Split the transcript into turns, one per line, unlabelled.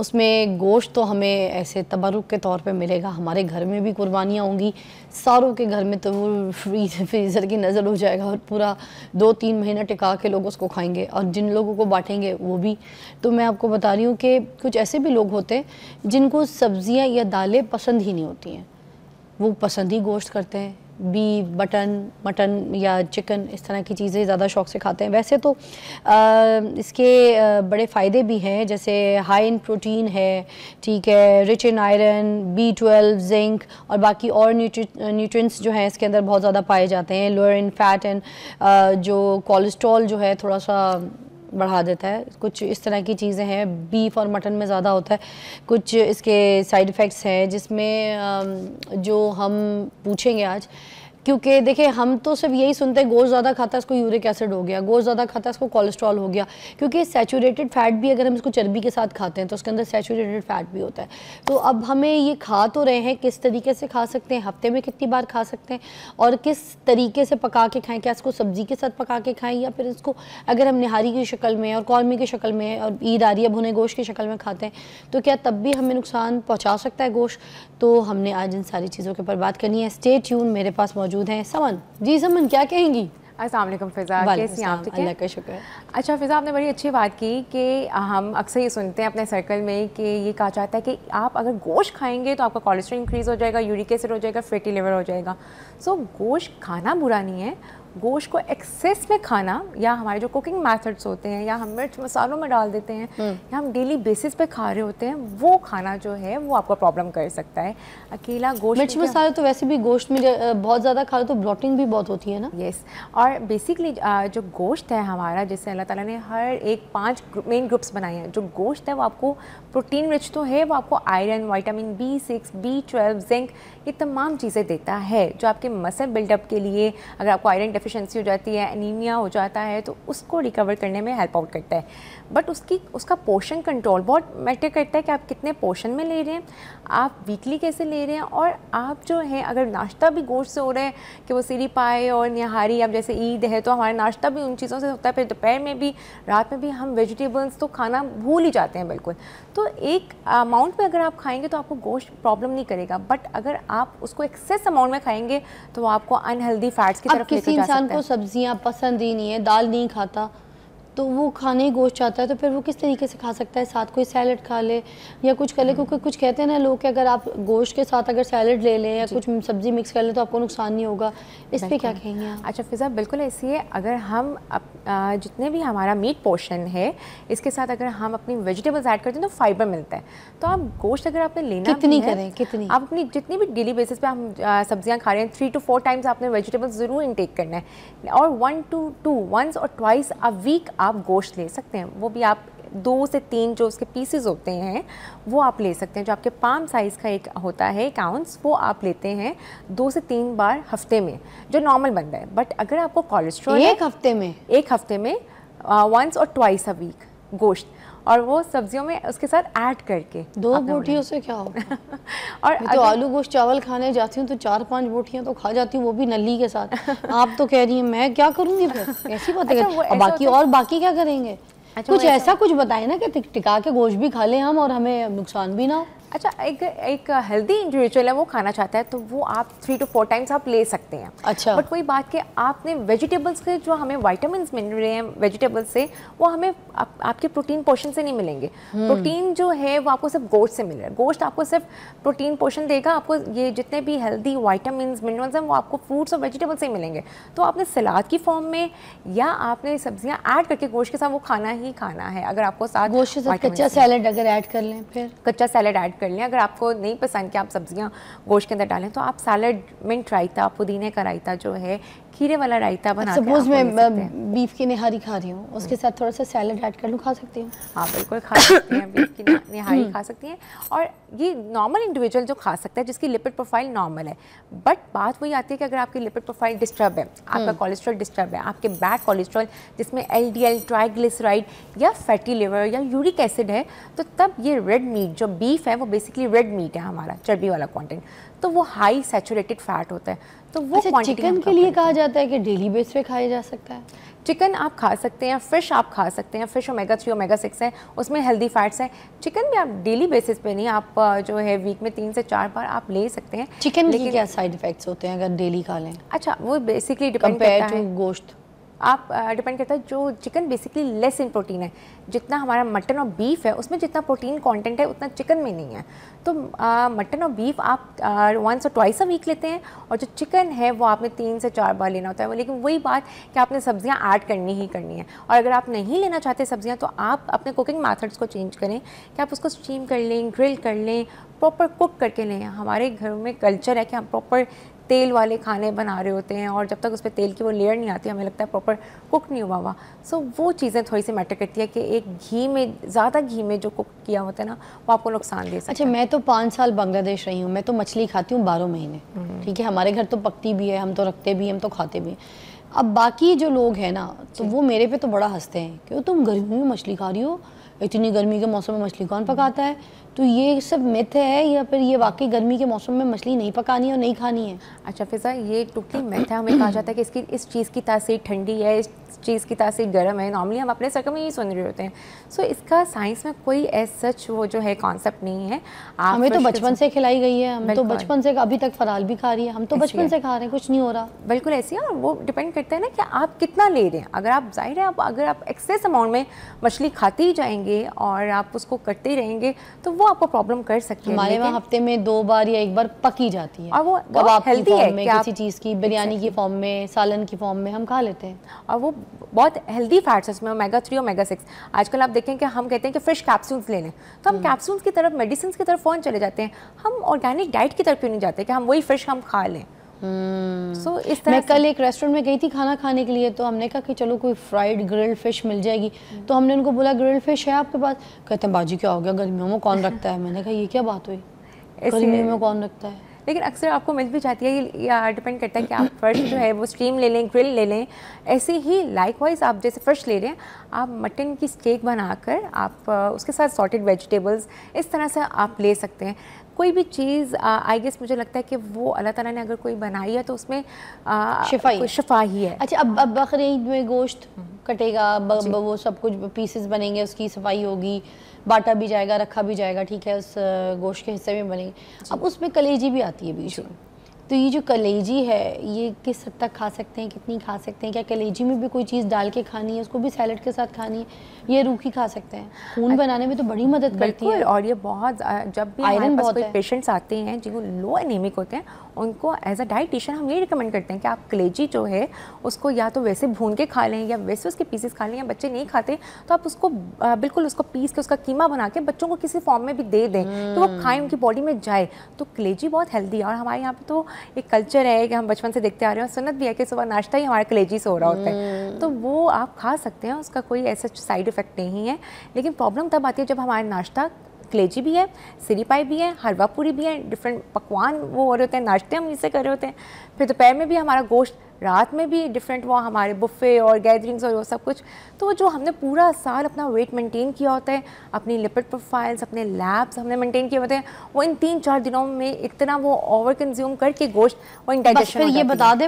उसमें गोश्त तो हमें ऐसे तबरुक के तौर पे मिलेगा, हमारे घर में भी कुर्बानियाँ होंगी, सारों के घर में तो वो फ्रीज़र की नज़र हो जाएगा और पूरा 2-3 महीना टिका के लोग उसको खाएंगे और जिन लोगों को बांटेंगे वो भी। तो मैं आपको बता रही हूँ कि कुछ ऐसे भी लोग होते हैं जिनको सब्ज़ियाँ या दालें पसंद ही नहीं होती हैं, वो पसंद ही गोश्त करते हैं, बीफ, मटन या चिकन, इस तरह की चीज़ें ज़्यादा शौक़ से खाते हैं। वैसे तो इसके बड़े फ़ायदे भी हैं, जैसे हाई इन प्रोटीन है, ठीक है, rich in iron, B12, zinc और बाकी और न्यूट्रिएंट्स जो हैं इसके अंदर बहुत ज़्यादा पाए जाते हैं। लोअर इन फैट एंड जो कोलेस्ट्रॉल जो है थोड़ा सा बढ़ा देता है। कुछ इस तरह की चीज़ें हैं, बीफ और मटन में ज़्यादा होता है। कुछ इसके साइड इफ़ेक्ट्स हैं जिसमें जो हम पूछेंगे आज, क्योंकि देखिए हम तो सिर्फ यही सुनते हैं गोश्त ज़्यादा खाता है इसको यूरिक एसिड हो गया, गोश्त ज़्यादा खाता है इसको कोलेस्ट्रॉल हो गया, क्योंकि सैचुरेटेड फ़ैट भी अगर हम इसको चर्बी के साथ खाते हैं तो उसके अंदर सैचुरेटेड फ़ैट भी होता है। तो अब हमें ये खा तो रहे हैं, किस तरीके से खा सकते हैं, हफ्ते में कितनी बार खा सकते हैं और किस तरीके से पका के खाएँ, क्या इसको सब्ज़ी के साथ पका के खाएँ या फिर इसको अगर हम निहारी की शक्ल में और कौरमी की शक्ल में और ईद आ रही है भुने गोश्त की शक्ल में खाते हैं तो क्या तब भी हमें नुकसान पहुँचा सकता है गोश्त। तो हमने आज इन सारी चीज़ों के ऊपर बात करनी है। स्टे ट्यून, मेरे पास मौजूद हैं समन। जी समन, क्या कहेंगी?
अस्सलाम वालेकुम फ़िज़ा, कैसी हैं आप? ठीक है,
अल्लाह का शुक्र है।
अच्छा फ़िज़ा, आपने बड़ी अच्छी बात की कि हम अक्सर ये सुनते हैं अपने सर्कल में कि ये कहा जाता है कि आप अगर गोश्त खाएंगे तो आपका कोलेस्ट्रॉल इंक्रीज़ हो जाएगा, यूरिक एसिड हो जाएगा, फैटी लिवर हो जाएगा। सो गोश्त खाना बुरा नहीं है, गोश्त को एक्सेस में खाना या हमारे जो कुकिंग मेथड्स होते हैं या हम मिर्च मसालों में डाल देते हैं या हम डेली बेसिस पे खा रहे होते हैं, वो खाना जो है वो आपको प्रॉब्लम कर सकता है। अकेला गोश्त,
मिर्च मसाले तो वैसे भी गोश्त में बहुत ज़्यादा खा लो तो ब्लोटिंग भी बहुत होती है ना।
यस, और बेसिकली जो गोश्त है हमारा, जैसे अल्लाह ताला ने हर एक 5 मेन ग्रुप्स बनाए हैं। जो गोश्त है वो आपको प्रोटीन रिच तो है, वो आपको iron, vitamin B6, B12, zinc, ये तमाम चीज़ें देता है जो आपके मसल बिल्डअप के लिए, अगर आपको आयरन डेफिशिएंसी हो जाती है, एनीमिया हो जाता है तो उसको रिकवर करने में हेल्प आउट करता है। बट उसका पोर्शन कंट्रोल बहुत मैटर करता है कि आप कितने पोर्शन में ले रहे हैं, आप वीकली कैसे ले रहे हैं, और आप जो है अगर नाश्ता भी गोश्त से हो रहा है कि वो सीरी पाए और निहारी, अब जैसे ईद है तो हमारा नाश्ता भी उन चीज़ों से होता है, फिर दोपहर में भी, रात में भी हम वेजिटेबल्स तो खाना भूल ही जाते हैं बिल्कुल। तो एक अमाउंट में अगर आप खाएंगे तो आपको गोश्त प्रॉब्लम नहीं करेगा, बट अगर आप उसको एक्सेस अमाउंट में खाएंगे तो वो आपको अनहेल्दी फैट्स की तरफ लेकर जा सकता है।
किसी इंसान को सब्जियां पसंद ही नहीं है, दाल नहीं खाता, तो वो खाने ही गोश्त चाहता है, तो फिर वो किस तरीके से खा सकता है? साथ कोई सैलड खा ले या कुछ कर ले, क्योंकि कुछ कहते हैं ना लोग कि अगर आप गोश्त के साथ अगर सैलड ले लें या कुछ सब्जी मिक्स कर लें तो आपको नुकसान नहीं होगा। इस पे क्या कहेंगे आप?
अच्छा फ़िज़ा, बिल्कुल ऐसी है। अगर हम जितने भी हमारा मीट पोर्शन है इसके साथ अगर हम अपनी वेजिटेबल्स ऐड करते हैं तो फाइबर मिलता है। तो आप गोश्त अगर आपने लेना
कितनी करें, कितनी
आप अपनी जितनी भी डेली बेसिस पे हम सब्जियां खा रहे हैं 3 to 4 टाइम्स आपने वेजिटेबल्स ज़रूर इनटेक करना है, और 1 to 2 वंस और ट्वाइस अ वीक आप गोश्त ले सकते हैं। वो भी आप 2 से 3 जो उसके पीसेस होते हैं वो आप ले सकते हैं। जो आपके पाम साइज़ का एक होता है एक आउंस, वो आप लेते हैं 2 से 3 बार हफ्ते में, जो नॉर्मल बनता है। बट अगर आपको कोलेस्ट्रॉल
एक हफ्ते में
वंस और ट्वाइस अ वीक गोश्त, और वो सब्जियों में उसके साथ ऐड करके
2 बोटियों से क्या होगा?
और
तो आलू गोश्त चावल खाने जाती हूँ तो 4-5 बोटियाँ तो खा जाती हूँ, वो भी नली के साथ। आप तो कह रही हैं मैं क्या करूँगी फिर? ऐसी बात है। और बाकी क्या करेंगे?
अच्छा,
कुछ ऐसा कुछ बताए ना कि टिका के गोश्त भी खा लें हम और हमें नुकसान भी ना हो।
अच्छा, एक हेल्दी इंडिविजुअल है, वो खाना चाहता है तो वो आप 3 to 4 टाइम्स आप ले सकते हैं।
अच्छा,
बट वही बात कि आपने वेजिटेबल्स के जो हमें विटामिन्स मिल रहे हैं वेजिटेबल्स से, वो हमें आपके प्रोटीन पोर्शन से नहीं मिलेंगे। प्रोटीन जो है वो आपको सिर्फ गोश्त से मिल रहा है। गोश्त आपको सिर्फ प्रोटीन पोर्शन देगा, आपको ये जितने भी हेल्दी विटामिन्स मिनरल्स हैं वो आपको फ्रूट्स और वेजिटेबल्स से ही मिलेंगे। तो आपने सलाद की फॉर्म में या आपने सब्जियां ऐड करके गोश्त के साथ वो खाना ही खाना है। अगर आपको साथ
गोश्त के साथ कच्चा सैलड अगर ऐड कर लें, फिर
कच्चा सैलड ऐड कर लें। अगर आपको नहीं पसंद कि आप सब्जियां गोश्त के अंदर डालें तो आप सैलड, मिंट रायता, पुदीने का रायता जो है, खीरे वाला रायता बना के
सपोज मैं बीफ की निहारी खा रही हूँ, उसके साथ थोड़ा सा सैलड ऐड कर लूँ, खा सकती हूँ?
हाँ बिल्कुल खा सकती हैं, बीफ की निहारी खा सकती हैं। और ये नॉर्मल इंडिविजुअल जो खा सकता है जिसकी लिपिड प्रोफाइल नॉर्मल है। बट बात वही आती है कि अगर आपकी लिपिड प्रोफाइल डिस्टर्ब है, आपका कोलेस्ट्रॉल डिस्टर्ब है, आपके बैड कोलेस्ट्रॉल जिसमें LDL, ट्राइग्लिसराइड या फैटी लिवर या यूरिक एसिड है, तो तब ये रेड मीट जो बीफ है वो बेसिकली रेड मीट है हमारा, चर्बी वाला कंटेंट, तो वो हाई सैचुरेटेड फैट होता है। तो वो
चिकन के लिए कहा जाता है कि डेली बेस पे खाया जा सकता है।
चिकन आप खा सकते हैं, फ़िश आप खा सकते हैं, फ़िश ओमेगा 3 ओमेगा 6 है, उसमें हेल्दी फैट्स हैं। चिकन भी आप डेली बेसिस पे नहीं, आप जो है वीक में 3 से 4 बार आप ले सकते हैं।
चिकन के क्या साइड इफ़ेक्ट्स होते हैं अगर डेली खा लें?
अच्छा, वो बेसिकली डिपेंड
कंपेयर
करता
टू
है,
गोश्त।
आप डिपेंड करता है। जो chicken basically less in protein है, जितना हमारा मटन और बीफ है उसमें जितना प्रोटीन कंटेंट है उतना चिकन में नहीं है। तो मटन और बीफ आप वंस और ट्वाइस अ वीक लेते हैं, और जो चिकन है वो आपने 3 से 4 बार लेना होता है। लेकिन वही बात कि आपने सब्जियां ऐड करनी ही करनी है, और अगर आप नहीं लेना चाहते सब्जियां तो आप अपने कुकिंग मेथड्स को चेंज करें कि आप उसको स्टीम कर लें, ग्रिल कर लें, प्रॉपर कुक करके लें। हमारे घर में कल्चर है कि हम प्रॉपर तेल वाले खाने बना रहे होते हैं, और जब तक उस पर तेल की वो लेयर नहीं आती हमें लगता है प्रॉपर कुक नहीं हुआ हुआ। सो वो चीज़ें थोड़ी सी मैटर करती है कि एक घी में, ज़्यादा घी में जो कुक किया होता है ना, वो आपको नुकसान दे सकता है।
अच्छा, मैं तो 5 साल बांग्लादेश रही हूँ, मैं तो मछली खाती हूँ 12 महीने, ठीक है। हमारे घर तो पकती भी है, हम तो रखते भी हैं, हम तो खाते भी हैं। अब बाकी जो लोग हैं ना, तो वो मेरे पे तो बड़ा हंसते हैं कि तुम गर्मी में मछली खा रही हो, इतनी गर्मी के मौसम में मछली कौन पकाता है? तो ये सब मिथ है या फिर ये वाकई गर्मी के मौसम में मछली नहीं पकानी है और नहीं खानी है?
अच्छा फिज़ा, ये टोटली मिथ है। हमें कहा जाता है कि इस चीज़ की तासीर ठंडी है, इस चीज़ की तासीर गर्म है। नॉर्मली हम अपने सर्कल में यही सुन रहे होते हैं। सो इसका साइंस में कोई सच वो जो है कॉन्सेप्ट नहीं है।
हमें तो बचपन से खिलाई गई है, हम तो बचपन से, अभी तक फराल भी खा रही है, हम तो बचपन से खा रहे हैं, कुछ नहीं हो रहा।
बिल्कुल ऐसी है, और वो डिपेंड करता है ना कि आप कितना ले रहे हैं। अगर आप जाहिर है अगर आप एक्सेस अमाउंट में मछली खाते ही जाएंगे और आप उसको करते ही रहेंगे तो वो आपको प्रॉब्लम कर सकती है।
हमारे वहाँ हफ्ते में 2 बार या 1 बार पकी जाती है,
और वो
कबाब की
हेल्दी
फॉर्म में,
है,
किसी चीज़ की, बिरयानी की फॉर्म में, सालन की फॉर्म में हम खा लेते हैं,
और वो बहुत हेल्दी फैट्स है उसमें, ओमेगा 3 ओमेगा 6। आजकल आप देखें कि हम कहते हैं कि फिश कैप्सूल्स ले लें, तो हम कैप्सूल्स की तरफ, मेडिसिन की तरफ फ़ौरन चले जाते हैं। हम ऑर्गेनिक डाइट की तरफ क्यों नहीं जाते कि हम वही फिश हम खा लें?
सो इस तरह मैं कल एक रेस्टोरेंट में गई थी खाना खाने के लिए, तो हमने कहा कि चलो कोई फ्राइड ग्रिल्ड फिश मिल जाएगी। तो हमने उनको बोला ग्रिल्ड फिश है आपके पास? कहते हैं बाजी क्या हो गया, गर्मियों में कौन रखता है? मैंने कहा ये क्या बात हुई, गर्मियों में कौन रखता है?
लेकिन अक्सर आपको मिल भी जाती है, या डिपेंड करता है कि आप फर्स्ट जो है वो स्टीम ले लें, ग्रिल ले लें। ऐसे ही लाइकवाइज आप जैसे फर्स्ट ले रहे हैं, आप मटन की स्टेक बनाकर आप उसके साथ सॉर्टेड वेजिटेबल्स इस तरह से आप ले सकते हैं। कोई भी चीज़ आई गेस मुझे लगता है कि वो अल्लाह ताला ने अगर कोई बनाई है तो उसमें शिफा ही है।
अच्छा, अब बकरीद में गोश्त कटेगा, वो सब कुछ पीसेस बनेंगे, उसकी सफाई होगी, बाटा भी जाएगा, रखा भी जाएगा, ठीक है, उस गोश्त के हिस्से में बनेंगे। अब उसमें कलेजी भी आती है बीच में, तो ये जो कलेजी है ये किस हद तक खा सकते हैं, कितनी खा सकते हैं? क्या कलेजी में भी कोई चीज़ डाल के खानी है, उसको भी सैलड के साथ खानी है, ये रूखी खा सकते हैं? खून बनाने में तो बड़ी मदद करती है,
और ये बहुत, जब भी
आयरन बहुत
कोई पेशेंट्स आते हैं जिनको लो एनीमिक होते हैं, उनको एज अ डाइटिशियन हम ये रिकमेंड करते हैं कि आप कलेजी जो है उसको या तो वैसे भून के खा लें या वैसे उसके पीसेस खा लें, या बच्चे नहीं खाते तो आप उसको बिल्कुल उसको पीस के उसका कीमा बना के बच्चों को किसी फॉर्म में भी दे दें तो वो खाएं, उनकी बॉडी में जाए। तो कलेजी बहुत हेल्दी है, और हमारे यहाँ पे तो एक कल्चर है कि हम बचपन से देखते आ रहे हैं, सुन्नत भी है कि सुबह नाश्ता ही हमारे कलेजी से हो रहा होता है, तो वो आप खा सकते हैं, उसका कोई ऐसा साइड इफ़ेक्ट नहीं है। लेकिन प्रॉब्लम तब आती है जब हमारा नाश्ता कलेजी भी है, सिरी पाई भी है, हलवा पूरी भी है, डिफरेंट पकवान वो हो रहे होते हैं, नाश्ते हम इससे कर रहे होते हैं, फिर दोपहर में भी हमारा गोश्त, रात में भी डिफरेंट वो हमारे बुफ़े और गैदरिंग्स और वो सब कुछ। तो जो हमने पूरा साल अपना वेट मेंटेन किया होता है, अपनी लिपिड प्रोफाइल्स, अपने लैब्स हमने मेंटेन किए होते हैं, वो इन 3-4 दिनों में इतना वो ओवर कंज्यूम करके गोश्त वो इंडाइजेशन।
ये बता दें